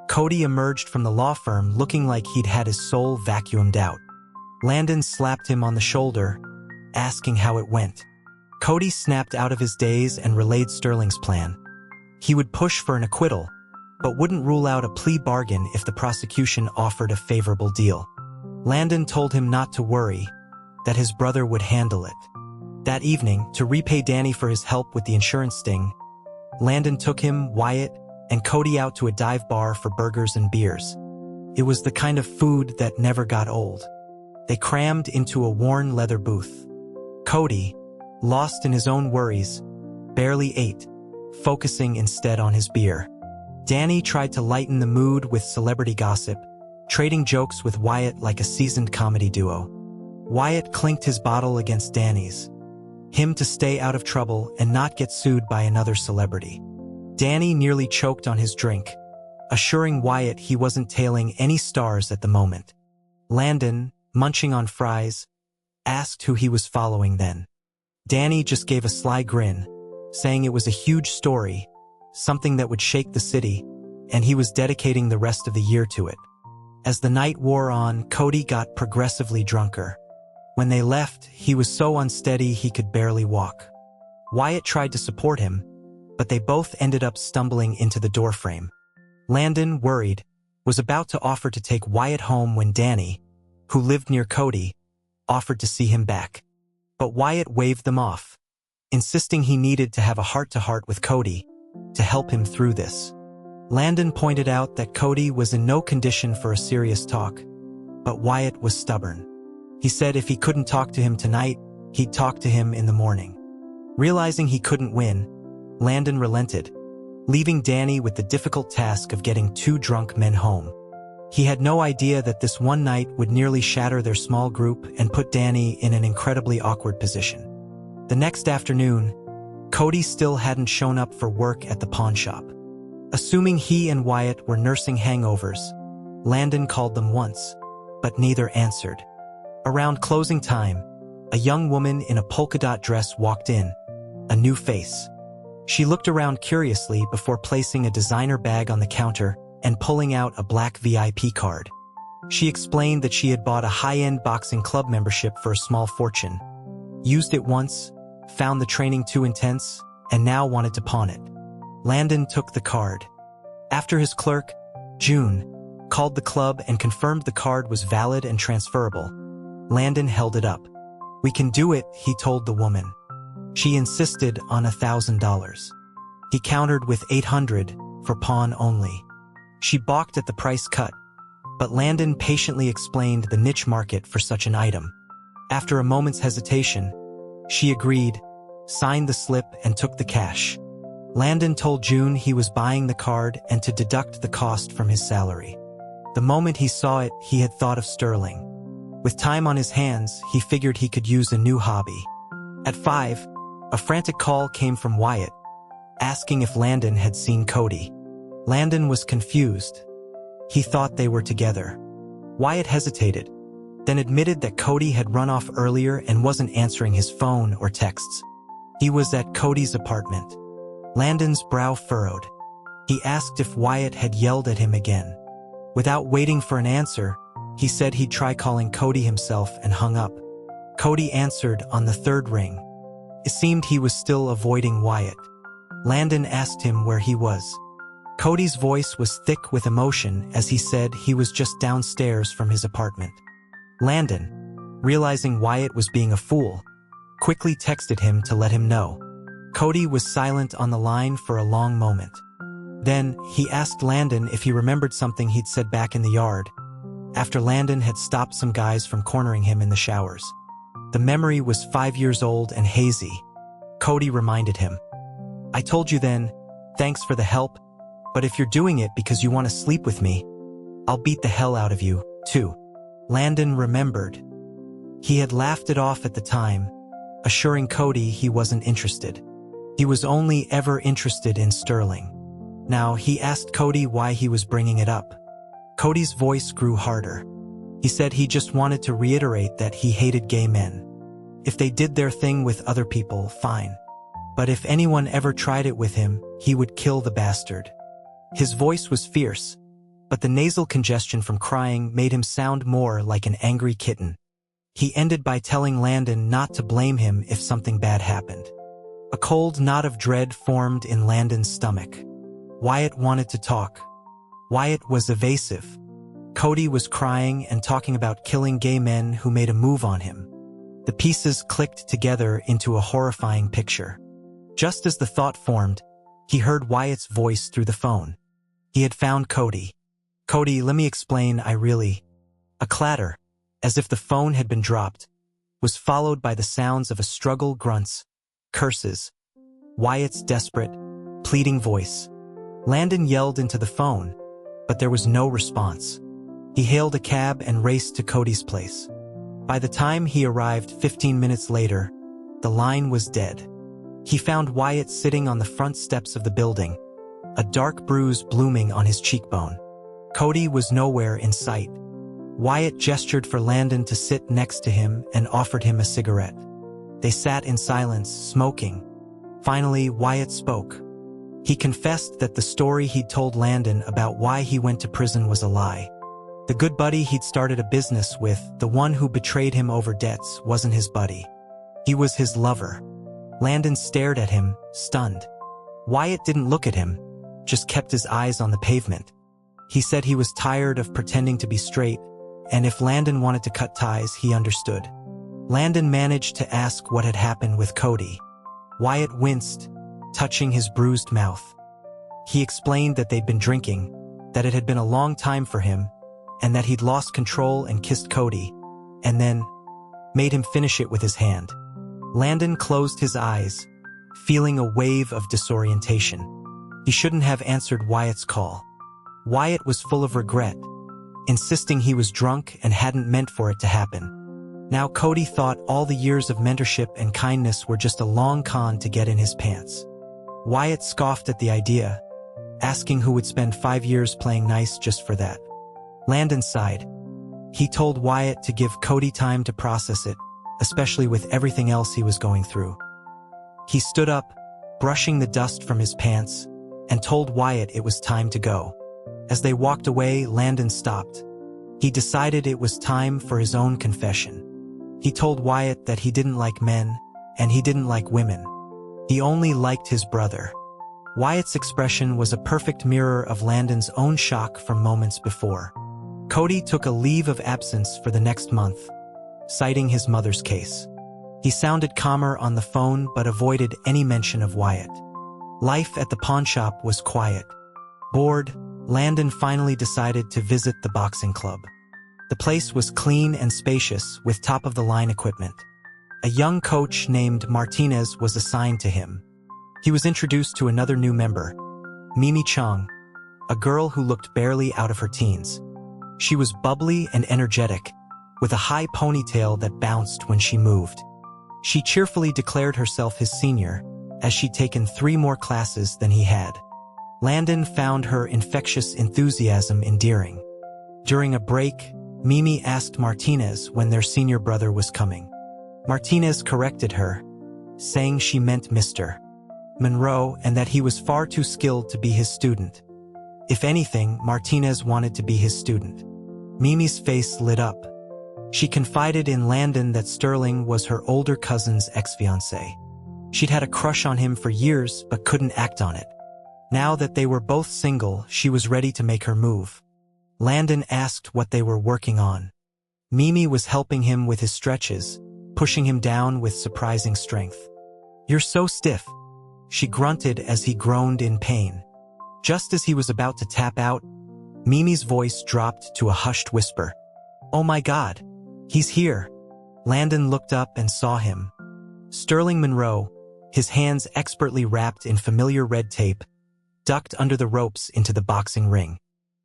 Cody emerged from the law firm looking like he'd had his soul vacuumed out. Landon slapped him on the shoulder, asking how it went. Cody snapped out of his daze and relayed Sterling's plan. He would push for an acquittal, but wouldn't rule out a plea bargain if the prosecution offered a favorable deal. Landon told him not to worry, that his brother would handle it. That evening, to repay Danny for his help with the insurance sting, Landon took him, Wyatt, and Cody out to a dive bar for burgers and beers. It was the kind of food that never got old. They crammed into a worn leather booth. Cody, lost in his own worries, barely ate, focusing instead on his beer. Danny tried to lighten the mood with celebrity gossip, trading jokes with Wyatt like a seasoned comedy duo. Wyatt clinked his bottle against Danny's, him to stay out of trouble and not get sued by another celebrity. Danny nearly choked on his drink, assuring Wyatt he wasn't tailing any stars at the moment. Landon, munching on fries, asked who he was following then. Danny just gave a sly grin, saying it was a huge story, something that would shake the city, and he was dedicating the rest of the year to it. As the night wore on, Cody got progressively drunker. When they left, he was so unsteady he could barely walk. Wyatt tried to support him, but they both ended up stumbling into the doorframe. Landon, worried, was about to offer to take Wyatt home when Danny, who lived near Cody, offered to see him back. But Wyatt waved them off, insisting he needed to have a heart-to-heart with Cody to help him through this. Landon pointed out that Cody was in no condition for a serious talk, but Wyatt was stubborn. He said if he couldn't talk to him tonight, he'd talk to him in the morning. Realizing he couldn't win, Landon relented, leaving Danny with the difficult task of getting two drunk men home. He had no idea that this one night would nearly shatter their small group and put Danny in an incredibly awkward position. The next afternoon, Cody still hadn't shown up for work at the pawn shop. Assuming he and Wyatt were nursing hangovers, Landon called them once, but neither answered. Around closing time, a young woman in a polka dot dress walked in, a new face. She looked around curiously before placing a designer bag on the counter and pulling out a black VIP card. She explained that she had bought a high-end boxing club membership for a small fortune, used it once, found the training too intense, and now wanted to pawn it. Landon took the card. After his clerk, June, called the club and confirmed the card was valid and transferable, Landon held it up. "We can do it," he told the woman. She insisted on $1,000. He countered with $800 for pawn only. She balked at the price cut, but Landon patiently explained the niche market for such an item. After a moment's hesitation, she agreed, signed the slip, and took the cash. Landon told June he was buying the card and to deduct the cost from his salary. The moment he saw it, he had thought of Sterling. With time on his hands, he figured he could use a new hobby. At 5, a frantic call came from Wyatt, asking if Landon had seen Cody. Landon was confused. He thought they were together. Wyatt hesitated, then admitted that Cody had run off earlier and wasn't answering his phone or texts. He was at Cody's apartment. Landon's brow furrowed. He asked if Wyatt had yelled at him again. Without waiting for an answer, he said he'd try calling Cody himself and hung up. Cody answered on the third ring. It seemed he was still avoiding Wyatt. Landon asked him where he was. Cody's voice was thick with emotion as he said he was just downstairs from his apartment. Landon, realizing Wyatt was being a fool, quickly texted him to let him know. Cody was silent on the line for a long moment. Then, he asked Landon if he remembered something he'd said back in the yard, after Landon had stopped some guys from cornering him in the showers. The memory was 5 years old and hazy. Cody reminded him. "I told you then, thanks for the help, but if you're doing it because you want to sleep with me, I'll beat the hell out of you, too." Landon remembered. He had laughed it off at the time, assuring Cody he wasn't interested. He was only ever interested in Sterling. Now he asked Cody why he was bringing it up. Cody's voice grew harder. He said he just wanted to reiterate that he hated gay men. If they did their thing with other people, fine. But if anyone ever tried it with him, he would kill the bastard. His voice was fierce, but the nasal congestion from crying made him sound more like an angry kitten. He ended by telling Landon not to blame him if something bad happened. A cold knot of dread formed in Landon's stomach. Wyatt wanted to talk. Wyatt was evasive. Cody was crying and talking about killing gay men who made a move on him. The pieces clicked together into a horrifying picture. Just as the thought formed, he heard Wyatt's voice through the phone. He had found Cody. "Cody, let me explain, A clatter, as if the phone had been dropped, was followed by the sounds of a struggle, grunts, curses. Wyatt's desperate, pleading voice. Landon yelled into the phone, but there was no response. He hailed a cab and raced to Cody's place. By the time he arrived 15 minutes later, the line was dead. He found Wyatt sitting on the front steps of the building, a dark bruise blooming on his cheekbone. Cody was nowhere in sight. Wyatt gestured for Landon to sit next to him and offered him a cigarette. They sat in silence, smoking. Finally, Wyatt spoke. He confessed that the story he'd told Landon about why he went to prison was a lie. The good buddy he'd started a business with, the one who betrayed him over debts, wasn't his buddy. He was his lover. Landon stared at him, stunned. Wyatt didn't look at him, just kept his eyes on the pavement. He said he was tired of pretending to be straight, and if Landon wanted to cut ties, he understood. Landon managed to ask what had happened with Cody. Wyatt winced, touching his bruised mouth. He explained that they'd been drinking, that it had been a long time for him, and that he'd lost control and kissed Cody, and then, made him finish it with his hand. Landon closed his eyes, feeling a wave of disorientation. He shouldn't have answered Wyatt's call. Wyatt was full of regret, insisting he was drunk and hadn't meant for it to happen. Now Cody thought all the years of mentorship and kindness were just a long con to get in his pants. Wyatt scoffed at the idea, asking who would spend 5 years playing nice just for that. Landon sighed. He told Wyatt to give Cody time to process it, especially with everything else he was going through. He stood up, brushing the dust from his pants, and told Wyatt it was time to go. As they walked away, Landon stopped. He decided it was time for his own confession. He told Wyatt that he didn't like men, and he didn't like women. He only liked his brother. Wyatt's expression was a perfect mirror of Landon's own shock from moments before. Cody took a leave of absence for the next month, citing his mother's case. He sounded calmer on the phone but avoided any mention of Wyatt. Life at the pawnshop was quiet. Bored, Landon finally decided to visit the boxing club. The place was clean and spacious with top-of-the-line equipment. A young coach named Martinez was assigned to him. He was introduced to another new member, Mimi Chong, a girl who looked barely out of her teens. She was bubbly and energetic, with a high ponytail that bounced when she moved. She cheerfully declared herself his senior, as she'd taken 3 more classes than he had. Landon found her infectious enthusiasm endearing. During a break, Mimi asked Martinez when their senior brother was coming. Martinez corrected her, saying she meant Mr. Monroe and that he was far too skilled to be his student. If anything, Martinez wanted to be his student. Mimi's face lit up. She confided in Landon that Sterling was her older cousin's ex-fiancé. She'd had a crush on him for years but couldn't act on it. Now that they were both single, she was ready to make her move. Landon asked what they were working on. Mimi was helping him with his stretches, pushing him down with surprising strength. "You're so stiff," she grunted as he groaned in pain. Just as he was about to tap out, Mimi's voice dropped to a hushed whisper. "Oh my God, he's here." Landon looked up and saw him. Sterling Monroe, his hands expertly wrapped in familiar red tape, ducked under the ropes into the boxing ring.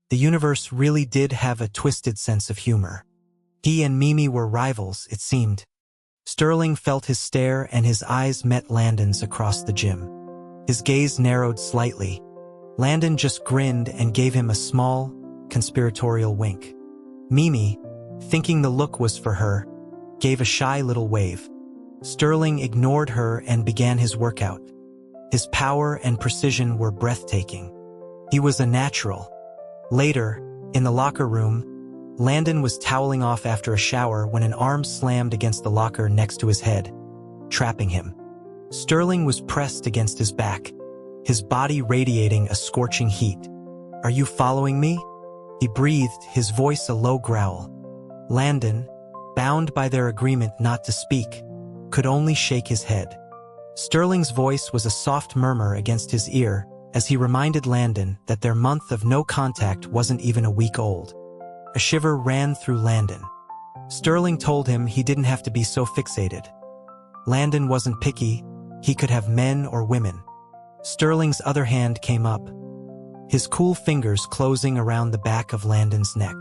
The universe really did have a twisted sense of humor. He and Mimi were rivals, it seemed. Sterling felt his stare and his eyes met Landon's across the gym. His gaze narrowed slightly. Landon just grinned and gave him a small, conspiratorial wink. Mimi, thinking the look was for her, gave a shy little wave. Sterling ignored her and began his workout. His power and precision were breathtaking. He was a natural. Later, in the locker room, Landon was toweling off after a shower when an arm slammed against the locker next to his head, trapping him. Sterling was pressed against his back, his body radiating a scorching heat. "Are you following me?" He breathed, his voice a low growl. Landon, bound by their agreement not to speak, could only shake his head. Sterling's voice was a soft murmur against his ear as he reminded Landon that their month of no contact wasn't even a week old. A shiver ran through Landon. Sterling told him he didn't have to be so fixated. Landon wasn't picky, he could have men or women. Sterling's other hand came up, his cool fingers closing around the back of Landon's neck.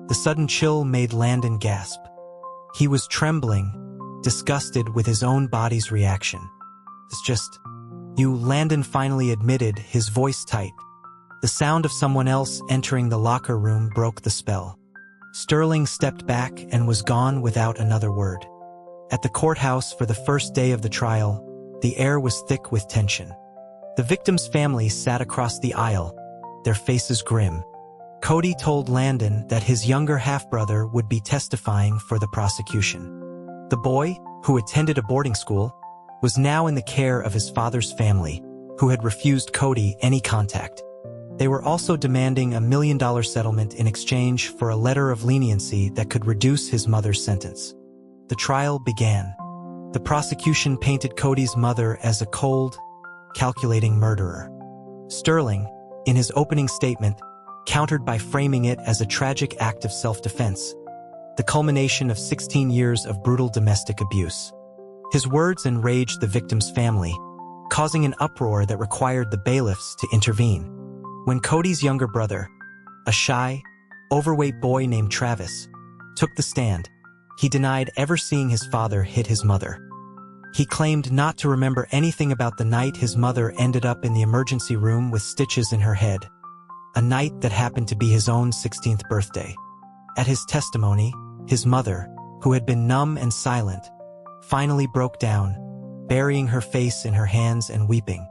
The sudden chill made Landon gasp. He was trembling, disgusted with his own body's reaction. "It's just you," Landon finally admitted, his voice tight. The sound of someone else entering the locker room broke the spell. Sterling stepped back and was gone without another word. At the courthouse for the first day of the trial, the air was thick with tension. The victim's family sat across the aisle, their faces grim. Cody told Landon that his younger half-brother would be testifying for the prosecution. The boy, who attended a boarding school, was now in the care of his father's family, who had refused Cody any contact. They were also demanding a $1 million settlement in exchange for a letter of leniency that could reduce his mother's sentence. The trial began. The prosecution painted Cody's mother as a cold, calculating murderer. Sterling, in his opening statement, countered by framing it as a tragic act of self-defense. the culmination of 16 years of brutal domestic abuse. His words enraged the victim's family, causing an uproar that required the bailiffs to intervene. When Cody's younger brother, a shy, overweight boy named Travis, took the stand, he denied ever seeing his father hit his mother. He claimed not to remember anything about the night his mother ended up in the emergency room with stitches in her head, a night that happened to be his own 16th birthday. At his testimony, his mother, who had been numb and silent, finally broke down, burying her face in her hands and weeping.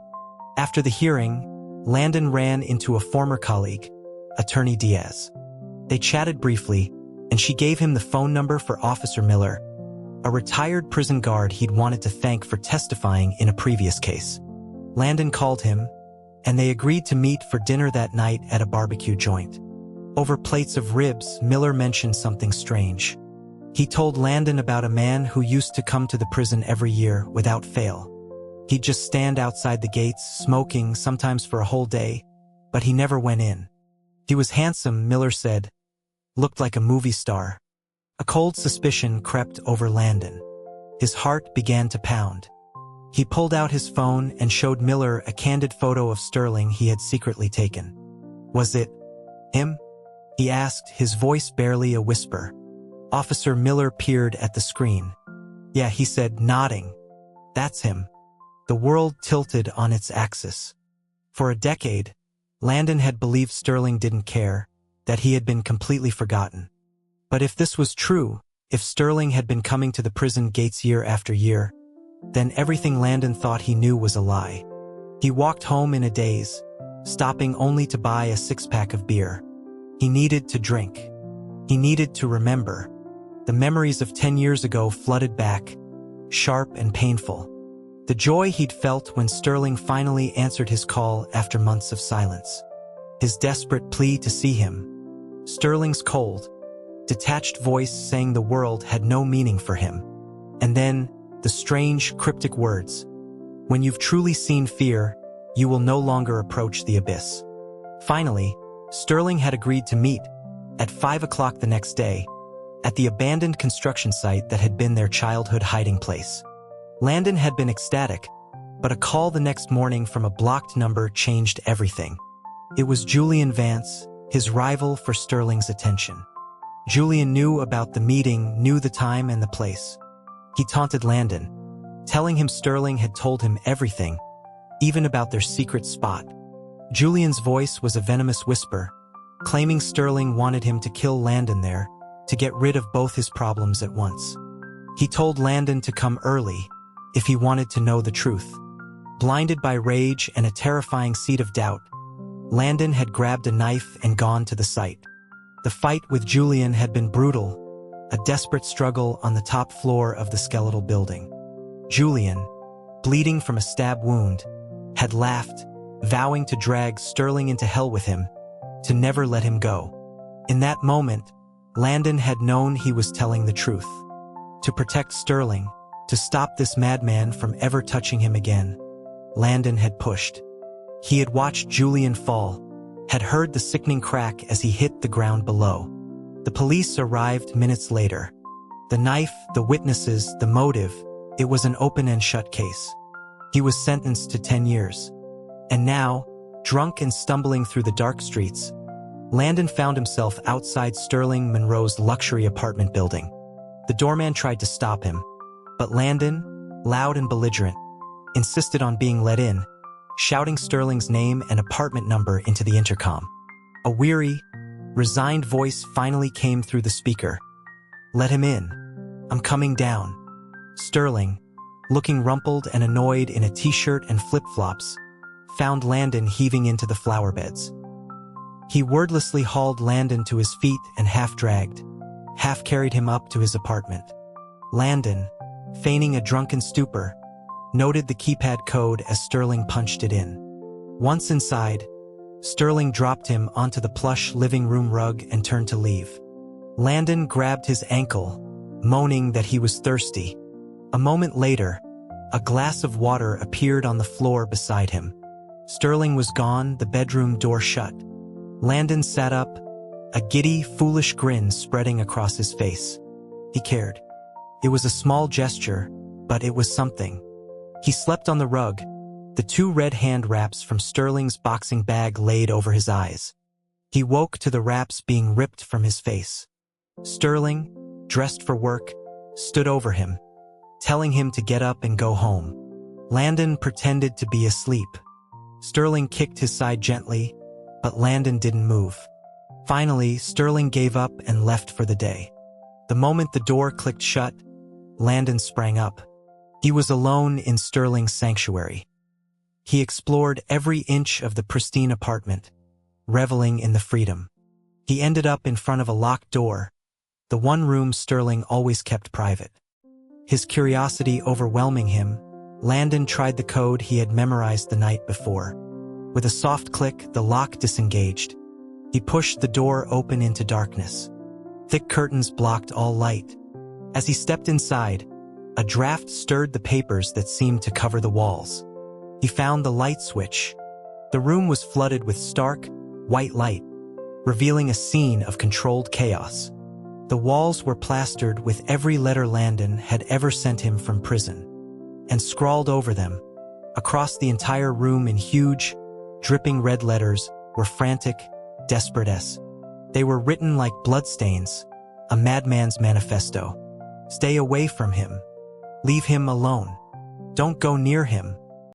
After the hearing, Landon ran into a former colleague, Attorney Diaz. They chatted briefly, and she gave him the phone number for Officer Miller, a retired prison guard he'd wanted to thank for testifying in a previous case. Landon called him, and they agreed to meet for dinner that night at a barbecue joint. Over plates of ribs, Miller mentioned something strange. He told Landon about a man who used to come to the prison every year without fail. He'd just stand outside the gates, smoking, sometimes for a whole day, but he never went in. He was handsome, Miller said, looked like a movie star. A cold suspicion crept over Landon. His heart began to pound. He pulled out his phone and showed Miller a candid photo of Sterling he had secretly taken. Was it him? He asked, his voice barely a whisper. Officer Miller peered at the screen. Yeah, he said, nodding. That's him. The world tilted on its axis. For a decade, Landon had believed Sterling didn't care, that he had been completely forgotten. But if this was true, if Sterling had been coming to the prison gates year after year, then everything Landon thought he knew was a lie. He walked home in a daze, stopping only to buy a six-pack of beer. He needed to drink. He needed to remember. The memories of 10 years ago flooded back, sharp and painful. The joy he'd felt when Sterling finally answered his call after months of silence. His desperate plea to see him. Sterling's cold, detached voice saying the world had no meaning for him. And then, the strange, cryptic words. When you've truly seen fear, you will no longer approach the abyss. Finally, Sterling had agreed to meet, at 5 o'clock the next day, at the abandoned construction site that had been their childhood hiding place. Landon had been ecstatic, but a call the next morning from a blocked number changed everything. It was Julian Vance, his rival for Sterling's attention. Julian knew about the meeting, knew the time and the place. He taunted Landon, telling him Sterling had told him everything, even about their secret spot. Julian's voice was a venomous whisper, claiming Sterling wanted him to kill Landon there, to get rid of both his problems at once. He told Landon to come early, if he wanted to know the truth. Blinded by rage and a terrifying seed of doubt, Landon had grabbed a knife and gone to the site. The fight with Julian had been brutal, a desperate struggle on the top floor of the skeletal building. Julian, bleeding from a stab wound, had laughed, vowing to drag Sterling into hell with him, to never let him go. In that moment, Landon had known he was telling the truth. To protect Sterling, to stop this madman from ever touching him again, Landon had pushed. He had watched Julian fall, had heard the sickening crack as he hit the ground below. The police arrived minutes later. The knife, the witnesses, the motive, it was an open and shut case. He was sentenced to 10 years. And now, drunk and stumbling through the dark streets, Landon found himself outside Sterling Monroe's luxury apartment building. The doorman tried to stop him, but Landon, loud and belligerent, insisted on being let in, shouting Sterling's name and apartment number into the intercom. A weary, resigned voice finally came through the speaker. Let him in. I'm coming down. Sterling, looking rumpled and annoyed in a t-shirt and flip-flops, found Landon heaving into the flower beds. He wordlessly hauled Landon to his feet and half-dragged, half-carried him up to his apartment. Landon, feigning a drunken stupor, noted the keypad code as Sterling punched it in. Once inside, Sterling dropped him onto the plush living room rug and turned to leave. Landon grabbed his ankle, moaning that he was thirsty. A moment later, a glass of water appeared on the floor beside him. Sterling was gone, the bedroom door shut. Landon sat up, a giddy, foolish grin spreading across his face. He cared. It was a small gesture, but it was something. He slept on the rug, the 2 red hand wraps from Sterling's boxing bag laid over his eyes. He woke to the wraps being ripped from his face. Sterling, dressed for work, stood over him, telling him to get up and go home. Landon pretended to be asleep. Sterling kicked his side gently, but Landon didn't move. Finally, Sterling gave up and left for the day. The moment the door clicked shut, Landon sprang up. He was alone in Sterling's sanctuary. He explored every inch of the pristine apartment, reveling in the freedom. He ended up in front of a locked door, the one room Sterling always kept private. His curiosity overwhelming him, Landon tried the code he had memorized the night before. With a soft click, the lock disengaged. He pushed the door open into darkness. Thick curtains blocked all light. As he stepped inside, a draft stirred the papers that seemed to cover the walls. He found the light switch. The room was flooded with stark, white light, revealing a scene of controlled chaos. The walls were plastered with every letter Landon had ever sent him from prison. And scrawled over them, across the entire room in huge, dripping red letters, were frantic, desperate S. They were written like bloodstains, a madman's manifesto. Stay away from him. Leave him alone. Don't go near him.